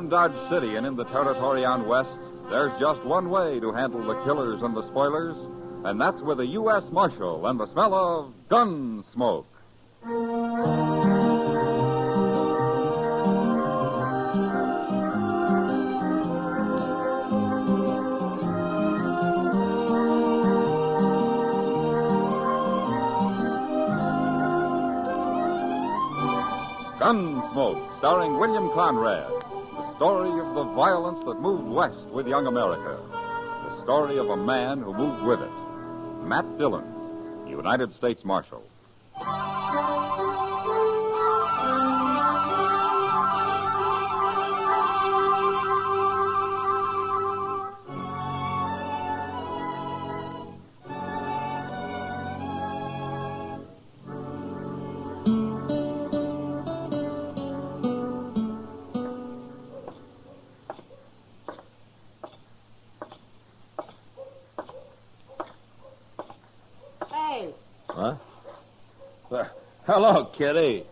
in Dodge City and in the territory on west, there's just one way to handle the killers and the spoilers, and that's with a U.S. Marshal and the smell of Gunsmoke. Gunsmoke, starring William Conrad. The story of the violence that moved west with young America. The story of a man who moved with it. Matt Dillon, United States Marshal. What? Hello, Kitty.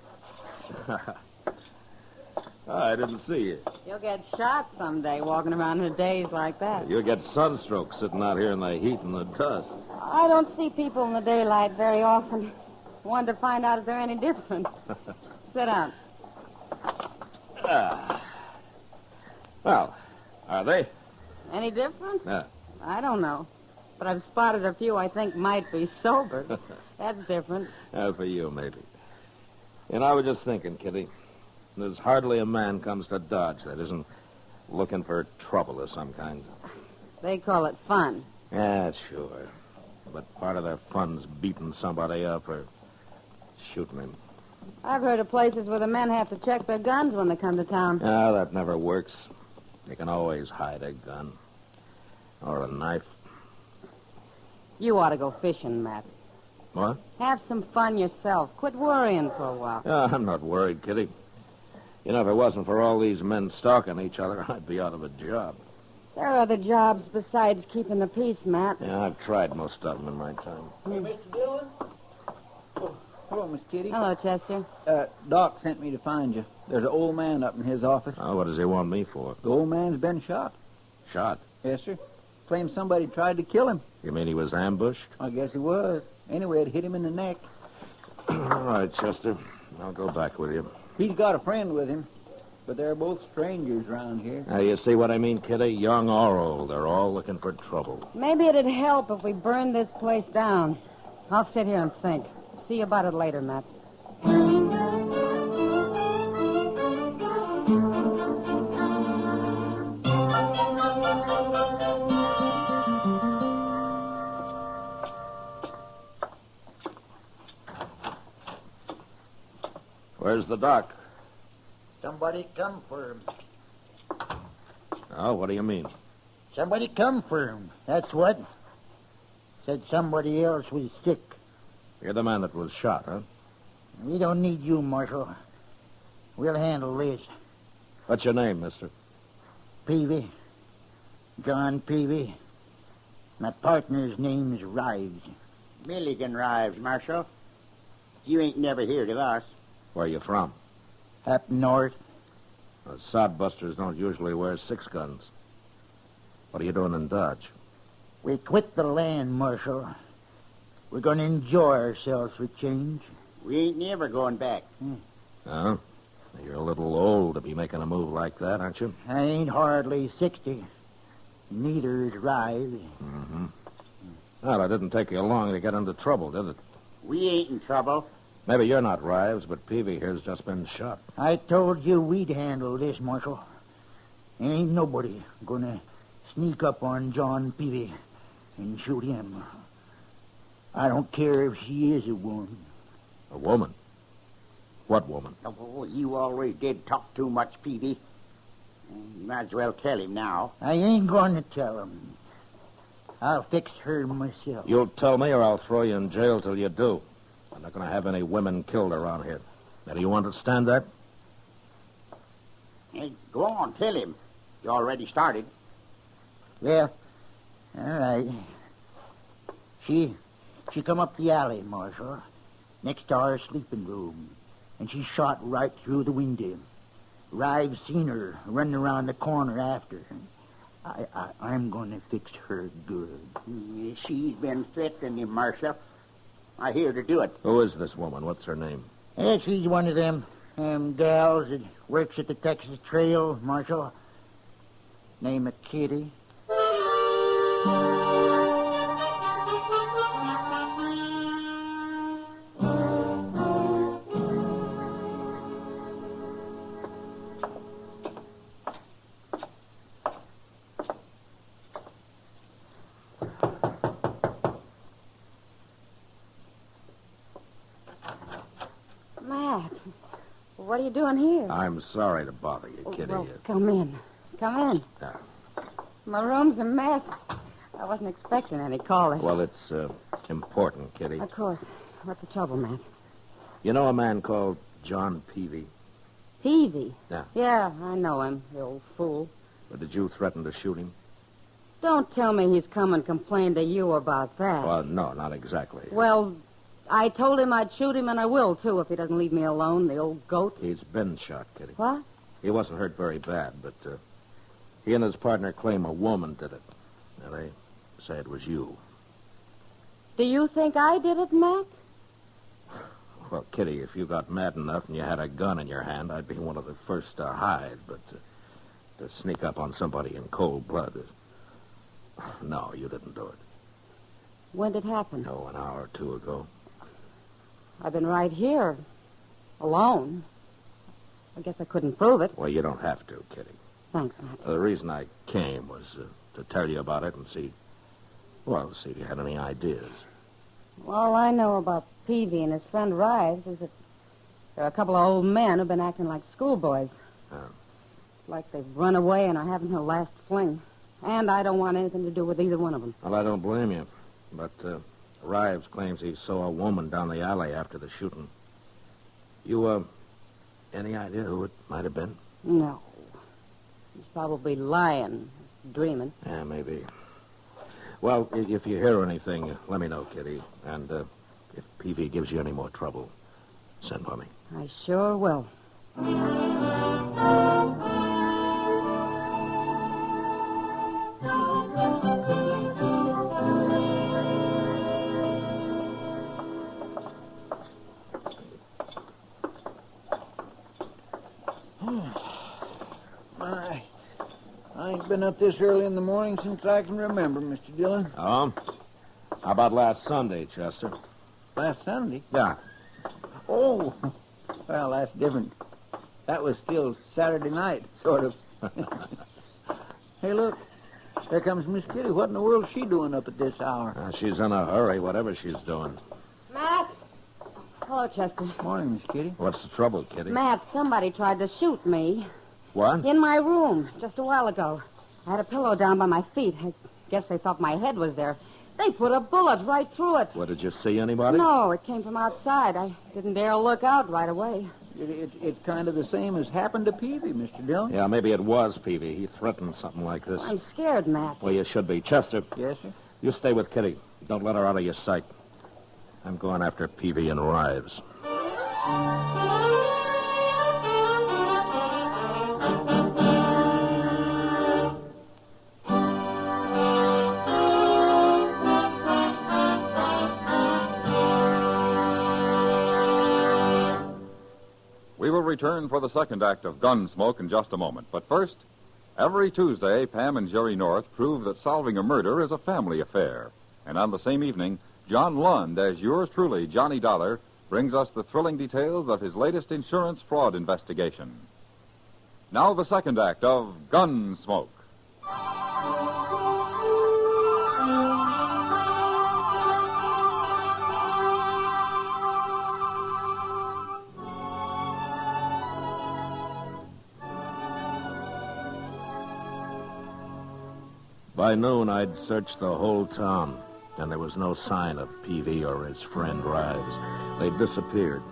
I didn't see you. You'll get shot someday walking around in days like that. You'll get sunstroke sitting out here in the heat and the dust. I don't see people in the daylight very often. Wanted to find out if they're any different. Sit down. Well, are they? Any different? Yeah. I don't know. But I've spotted a few I think might be sober. That's different. For you, maybe. You know, I was just thinking, Kitty, there's hardly a man comes to Dodge that isn't looking for trouble of some kind. They call it fun. Yeah, sure. But part of their fun's beating somebody up or shooting him. I've heard of places where the men have to check their guns when they come to town. No, that never works. You can always hide a gun. Or a knife. You ought to go fishing, Matt. What? Have some fun yourself. Quit worrying for a while. I'm not worried, Kitty. You know, if it wasn't for all these men stalking each other, I'd be out of a job. There are other jobs besides keeping the peace, Matt. Yeah, I've tried most of them in my time. Hey, Mr. Dillon? Oh, hello, Miss Kitty. Hello, Chester. Doc sent me to find you. There's an old man up in his office. Oh, what does he want me for? The old man's been shot. Shot? Yes, sir. Claims somebody tried to kill him. You mean he was ambushed? I guess he was. Anyway, it hit him in the neck. All right, Chester. I'll go back with you. He's got a friend with him, but they're both strangers around here. Now, you see what I mean, Kitty? Young or old, they're all looking for trouble. Maybe it'd help if we burned this place down. I'll sit here and think. See you about it later, Matt. Where's the doc? Somebody come for him. Oh, what do you mean? Somebody come for him. That's what. Said somebody else was sick. You're the man that was shot, huh? We don't need you, Marshal. We'll handle this. What's your name, mister? Peavy. John Peavy. My partner's name's Rives. Milligan Rives, Marshal. You ain't never heard of us. Where are you from? Up north. The sodbusters don't usually wear 6 guns. What are you doing in Dodge? We quit the land, Marshal. We're going to enjoy ourselves for change. We ain't never going back. Oh? You're a little old to be making a move like that, aren't you? I ain't hardly 60. Neither is Rives. Mm-hmm. Well, it didn't take you long to get into trouble, did it? We ain't in trouble. Maybe you're not Rives, but Peavy here's just been shot. I told you we'd handle this, Marshal. Ain't nobody going to sneak up on John Peavy and shoot him. I don't care if she is a woman. A woman? What woman? Oh, you already did talk too much, Peavy. You might as well tell him now. I ain't going to tell him. I'll fix her myself. You'll tell me or I'll throw you in jail till you do. I'm not going to have any women killed around here. Now, do you understand that? Hey, go on, tell him. You already started. Well, all right. She come up the alley, Marshal, next to our sleeping room, and she shot right through the window. Rive seen her running around the corner after. I'm going to fix her good. She's been threatening him, Marshal. I hear to do it. Who is this woman? What's her name? Yeah, she's one of them gals that works at the Texas Trail, Marshal. Name of Kitty. Matt, what are you doing here? I'm sorry to bother you, Kitty. Well, come in. Come in. My room's a mess. I wasn't expecting any callers. Well, it's important, Kitty. Of course. What's the trouble, Matt? You know a man called John Peavy? Peavy? Yeah. Yeah, I know him, the old fool. Or did you threaten to shoot him? Don't tell me he's come and complained to you about that. Well, no, not exactly. Well, I told him I'd shoot him, and I will, too, if he doesn't leave me alone, the old goat. He's been shot, Kitty. What? He wasn't hurt very bad, but he and his partner claim a woman did it. Now, they say it was you. Do you think I did it, Matt? Well, Kitty, if you got mad enough and you had a gun in your hand, I'd be one of the first to hide, but to sneak up on somebody in cold blood is... No, you didn't do it. When did it happen? Oh, an hour or two ago. I've been right here, alone. I guess I couldn't prove it. Well, you don't have to, Kitty. Thanks, Matt. The reason I came was to tell you about it and see if you had any ideas. All I know about Peavy and his friend Rives is that there are a couple of old men who've been acting like schoolboys. Like they've run away and are having their last fling. And I don't want anything to do with either one of them. Well, I don't blame you. But Rives claims he saw a woman down the alley after the shooting. You, any idea who it might have been? No. He's probably lying, dreaming. Yeah, maybe. Well, if you hear anything, let me know, Kitty. And if Peavy gives you any more trouble, send for me. I sure will. I ain't been up this early in the morning since I can remember, Mr. Dillon. Oh? How about last Sunday, Chester? Last Sunday? Yeah. Oh, well, that's different. That was still Saturday night, sort of. Hey, look. There comes Miss Kitty. What in the world's she doing up at this hour? She's in a hurry, whatever she's doing. Matt? Hello, Chester. Morning, Miss Kitty. What's the trouble, Kitty? Matt, somebody tried to shoot me. What? In my room, just a while ago. I had a pillow down by my feet. I guess they thought my head was there. They put a bullet right through it. What, did you see anybody? No, it came from outside. I didn't dare look out right away. It's kind of the same as happened to Peavy, Mr. Dillon. Yeah, maybe it was Peavy. He threatened something like this. I'm scared, Matt. Well, you should be. Chester. Yes, sir? You stay with Kitty. Don't let her out of your sight. I'm going after Peavy and Rives. We will return for the second act of Gunsmoke in just a moment. But first, every Tuesday, Pam and Jerry North prove that solving a murder is a family affair. And on the same evening, John Lund, as yours truly, Johnny Dollar, brings us the thrilling details of his latest insurance fraud investigation. Now the second act of Gunsmoke. By noon, I'd searched the whole town, and there was no sign of Peavy or his friend Rives. They'd disappeared.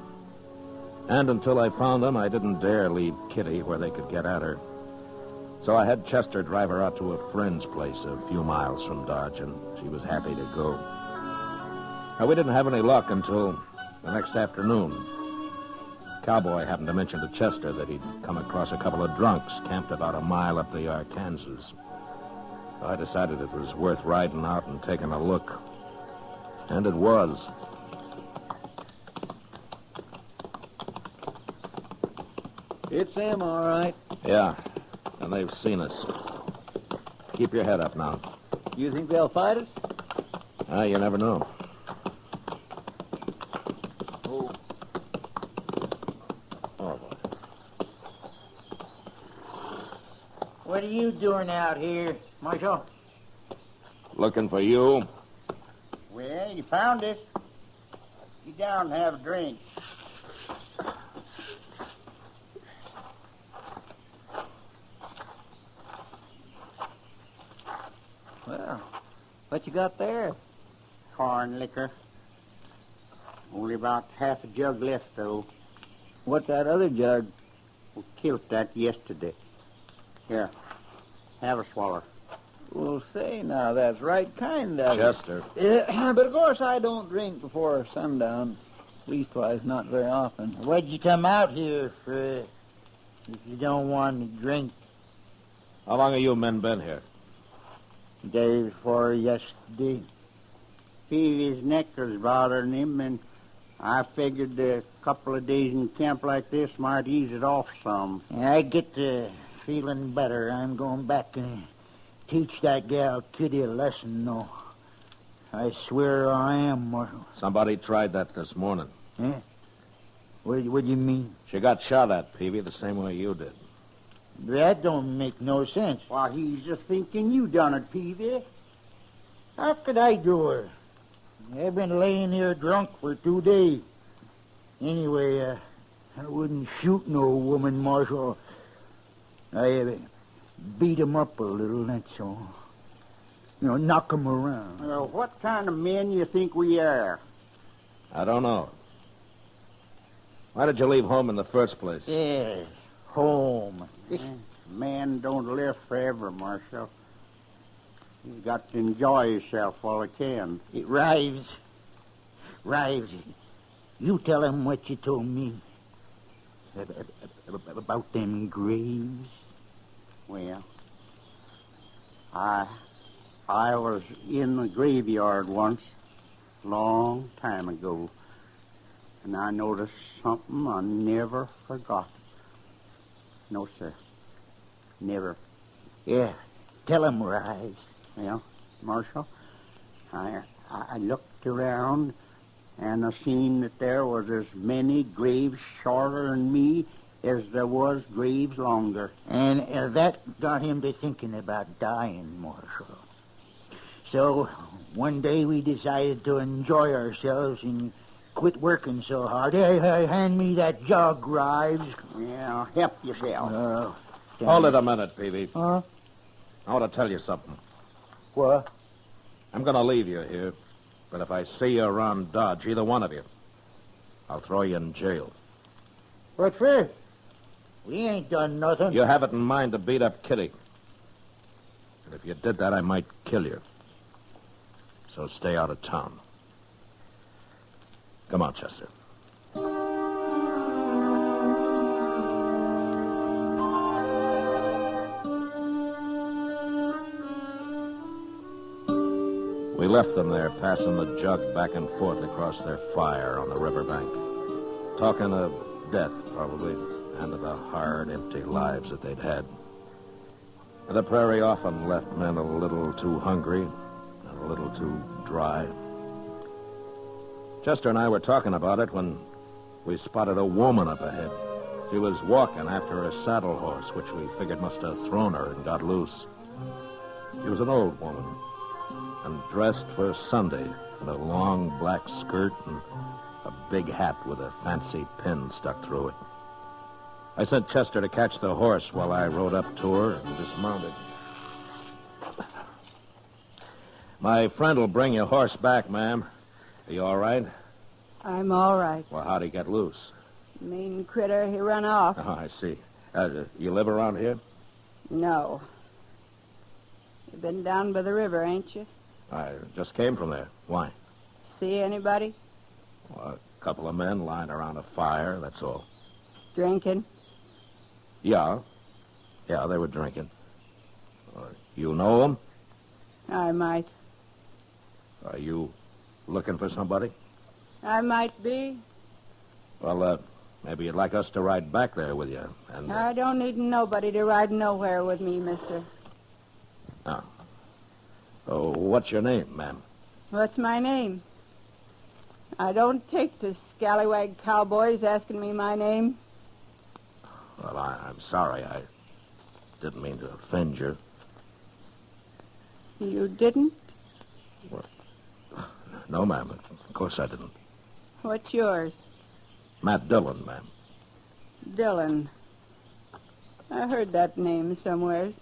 And until I found them, I didn't dare leave Kitty where they could get at her. So I had Chester drive her out to a friend's place a few miles from Dodge, and she was happy to go. Now, we didn't have any luck until the next afternoon. cowboy happened to mention to Chester that he'd come across a couple of drunks camped about a mile up the Arkansas. So I decided it was worth riding out and taking a look. And it was. It's them, all right. Yeah, and they've seen us. Keep your head up now. You think they'll fight us? You never know. Oh. Oh, boy. What are you doing out here, Marshal? Looking for you? Well, you found us. Get down and have a drink. Well, what you got there? Corn liquor. Only about half a jug left, though. What's that other jug? We killed that yesterday. Here, have a swallow. Well, say now, that's right kind of you. Chester. But of course I don't drink before sundown. Leastwise, not very often. What'd you come out here for if you don't want to drink? How long have you men been here? Day before yesterday. Peavy's neck was bothering him, and I figured a couple of days in camp like this might ease it off some. I get to feeling better. I'm going back and teach that gal Kitty a lesson, though. I swear I am, Marshal. Somebody tried that this morning. Eh? What do you mean? She got shot at, Peavy, the same way you did. That don't make no sense. Why, he's just thinking you done it, Peavy. How could I do her? I've been laying here drunk for 2 days. Anyway, I wouldn't shoot no woman, Marshal. I beat 'em up a little, that's all. You know, knock 'em around. Well, what kind of men you think we are? I don't know. Why did you leave home in the first place? Yeah, home. Man don't live forever, Marshal. He's got to enjoy himself while he can. Rives, you tell him what you told me about them graves. Well, I was in the graveyard once, long time ago, and I noticed something I never forgot. No, sir. Never. Yeah, tell him, Rives. Well, Marshal, I looked around, and I seen that there was as many graves shorter than me as there was graves longer. And that got him to thinking about dying, Marshal. So, one day we decided to enjoy ourselves and quit working so hard. Hey, hand me that jug, Rives. Yeah, help yourself. Hold it a minute, Peavy. Huh? I want to tell you something. What? I'm going to leave you here, but if I see you around Dodge, either one of you, I'll throw you in jail. What for? We ain't done nothing. You have it in mind to beat up Kitty. And if you did that, I might kill you. So stay out of town. Come on, Chester. We left them there, passing the jug back and forth across their fire on the riverbank. Talking of death, probably, and of the hard, empty lives that they'd had. And the prairie often left men a little too hungry and a little too dry. Chester and I were talking about it when we spotted a woman up ahead. She was walking after a saddle horse, which we figured must have thrown her and got loose. She was an old woman, and dressed for Sunday in a long black skirt and a big hat with a fancy pin stuck through it. I sent Chester to catch the horse while I rode up to her and dismounted. My friend will bring your horse back, ma'am. Are you all right? I'm all right. Well, how'd he get loose? Mean critter, he run off. Oh, I see. You live around here? No. You've been down by the river, ain't you? I just came from there. Why? See anybody? Well, a couple of men lying around a fire, that's all. Drinking? Yeah. Yeah, they were drinking. You know them? I might. Are you looking for somebody? I might be. Well, maybe you'd like us to ride back there with you. And I don't need nobody to ride nowhere with me, mister. Oh, what's your name, ma'am? What's my name? I don't take to scallywag cowboys asking me my name. Well, I'm sorry. I didn't mean to offend you. You didn't? Well, no, ma'am. Of course I didn't. What's yours? Matt Dillon, ma'am. Dillon. I heard that name somewhere.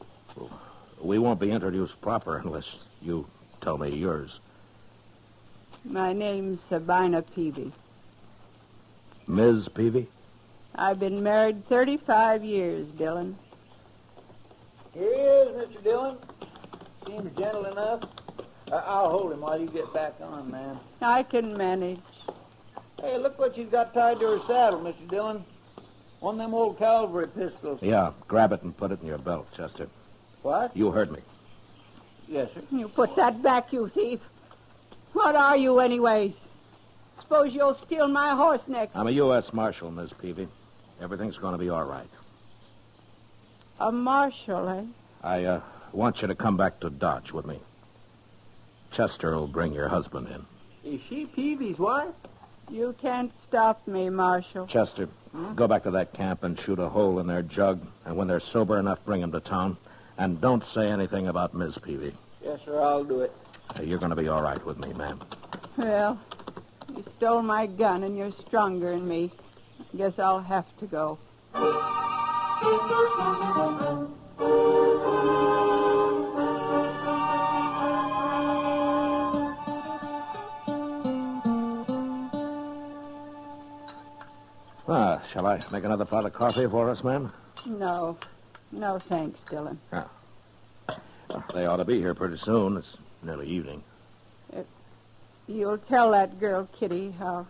We won't be introduced proper unless you tell me yours. My name's Sabina Peavy. Ms. Peavy? I've been married 35 years, Dillon. Here he is, Mr. Dillon. Seems gentle enough. I'll hold him while you get back on, ma'am. I can manage. Hey, look what she's got tied to her saddle, Mr. Dillon. One of them old cavalry pistols. Yeah, grab it and put it in your belt, Chester. What? You heard me. Yes, sir. You put that back, you thief. What are you, anyways? Suppose you'll steal my horse next. I'm a U.S. Marshal, Miss Peavy. Everything's going to be all right. A marshal, eh? I want you to come back to Dodge with me. Chester will bring your husband in. Is she Peavy's wife? You can't stop me, Marshal. Chester, go back to that camp and shoot a hole in their jug. And when they're sober enough, bring them to town. And don't say anything about Miss Peavy. Yes, sir, I'll do it. You're going to be all right with me, ma'am. Well, you stole my gun and you're stronger than me. I guess I'll have to go. Shall I make another pot of coffee for us, ma'am? No. No, thanks, Dillon. They ought to be here pretty soon. It's nearly evening. You'll tell that girl, Kitty, how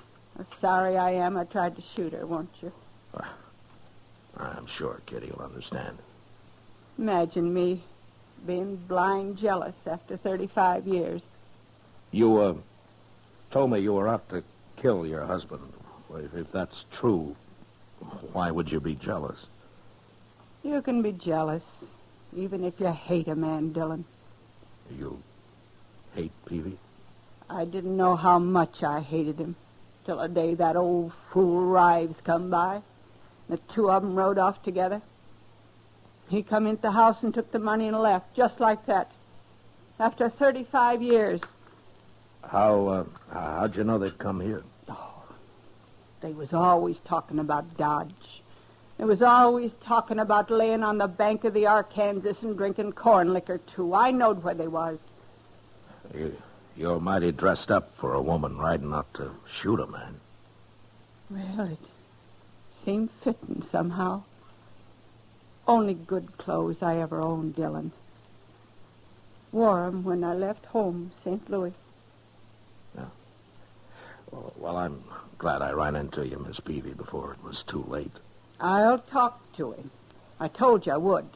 sorry I am I tried to shoot her, won't you? I'm sure Kitty will understand. Imagine me being blind jealous after 35 years. You, told me you were out to kill your husband. Well, if that's true, why would you be jealous? You can be jealous, even if you hate a man, Dillon. You hate Peavy? I didn't know how much I hated him till the day that old fool Rives come by. The two of them rode off together. He come into the house and took the money and left, just like that. After 35 years. How'd you know they'd come here? They was always talking about Dodge. They was always talking about laying on the bank of the Arkansas and drinking corn liquor, too. I knowed where they was. You're mighty dressed up for a woman riding out to shoot a man. Well, it seemed fitting somehow. Only good clothes I ever owned, Dillon. Wore 'em when I left home, St. Louis. Yeah. Well, I'm glad I ran into you, Miss Peavy, before it was too late. I'll talk to him. I told you I would.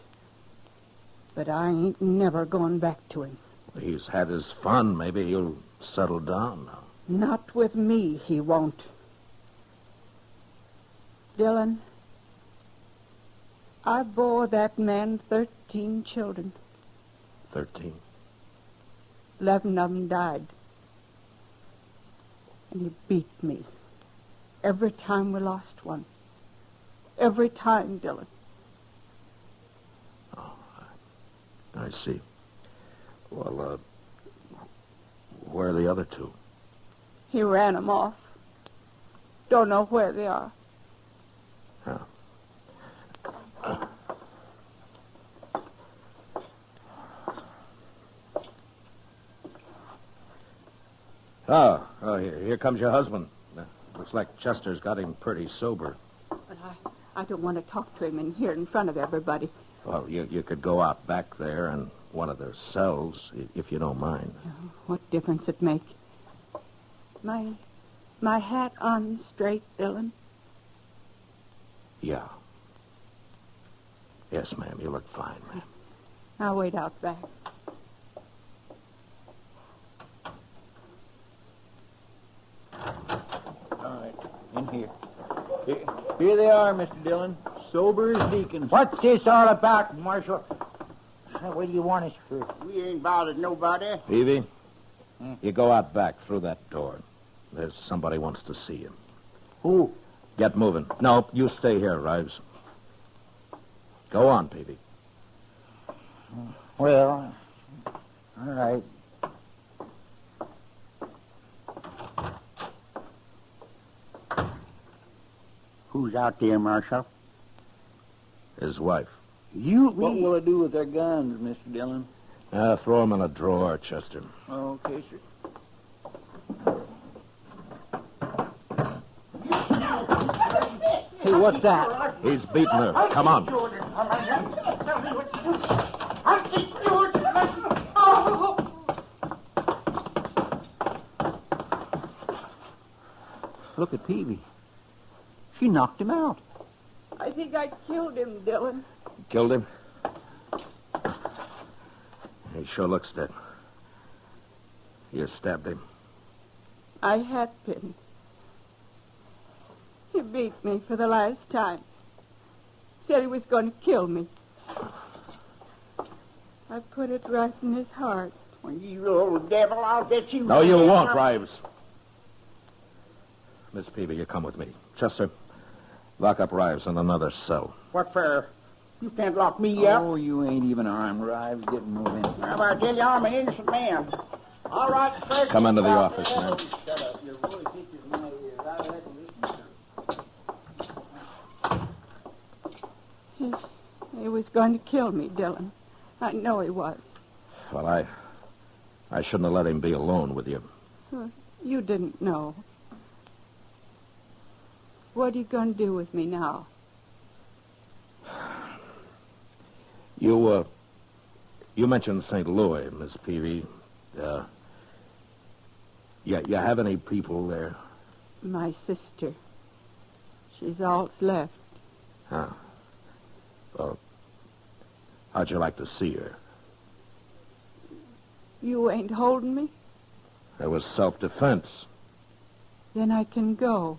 But I ain't never going back to him. He's had his fun. Maybe he'll settle down now. Not with me, he won't. Dillon, I bore that man 13 children. 13? 11 of them died. And he beat me every time we lost one. Every time, Dillon. Oh, I see. Well, where are the other two? He ran them off. Don't know where they are. Oh, here comes your husband. Looks like Chester's got him pretty sober. But I don't want to talk to him in here in front of everybody. Well, you could go out back there in one of their cells, if you don't mind. Oh, what difference it make? My hat on straight, Dillon? Yeah. Yes, ma'am. You look fine, ma'am. I'll wait out back. All right, in here. Here they are, Mr. Dillon. Sober as deacons. What's this all about, Marshal? What do you want us for? We ain't bothered nobody. Peavy, you go out back through that door. There's somebody wants to see you. Who? Get moving. No, you stay here, Rives. Go on, Peavy. Well, all right. Who's out there, Marshal? His wife. What will I do with their guns, Mr. Dillon? Throw them in a drawer, Chester. Okay, sir. Hey, what's that? He's beating her. Come on. Look at Peavy. She knocked him out. I think I killed him, Dillon. Killed him? He sure looks dead. You stabbed him. I had been. He beat me for the last time. Said he was going to kill me. I put it right in his heart. When you old devil, I'll get you. No, you won't, Rives. Miss Peavy, you come with me. Chester, lock up Rives in another cell. What for? You can't lock me up. Oh, you ain't even armed, Rives. Get moving. How about I tell you I'm an innocent man? All right, Fred. Come into the office, man. Shut up. Your voice itches my ears. I had to listen to He was going to kill me, Dillon. I know he was. Well, I shouldn't have let him be alone with you. You didn't know. What are you going to do with me now? You mentioned St. Louis, Miss Peavy. You have any people there? My sister. She's all that's left. Huh. Well, how'd you like to see her? You ain't holding me? It was self-defense. Then I can go.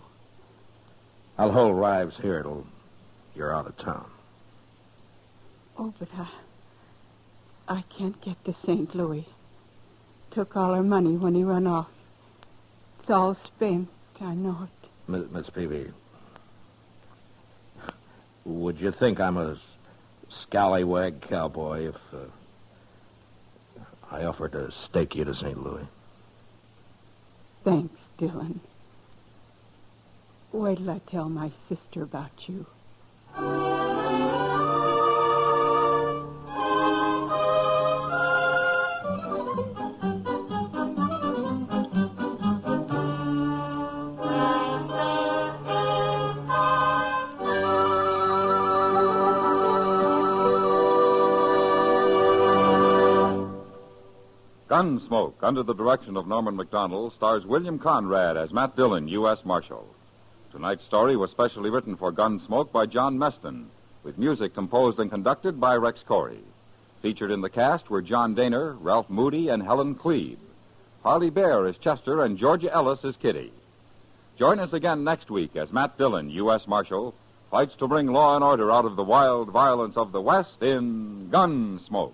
I'll hold Rives here till you're out of town. Oh, but I can't get to St. Louis. Took all her money when he run off. It's all spent. I know it. Miss Peavy, would you think I'm a scallywag cowboy if I offered to stake you to St. Louis? Thanks, Dillon. Wait till I tell my sister about you. Gunsmoke, under the direction of Norman Macdonnell, stars William Conrad as Matt Dillon, U.S. Marshal. Tonight's story was specially written for Gunsmoke by John Meston, with music composed and conducted by Rex Corey. Featured in the cast were John Daner, Ralph Moody, and Helen Cleve. Parley Baer as Chester and Georgia Ellis as Kitty. Join us again next week as Matt Dillon, U.S. Marshal, fights to bring law and order out of the wild violence of the West in Gunsmoke.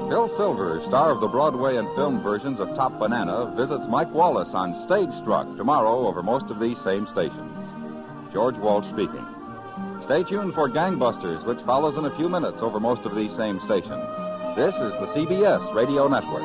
Bill Silver, star of the Broadway and film versions of Top Banana, visits Mike Wallace on Stage Struck tomorrow over most of these same stations. George Walsh speaking. Stay tuned for Gangbusters, which follows in a few minutes over most of these same stations. This is the CBS Radio Network.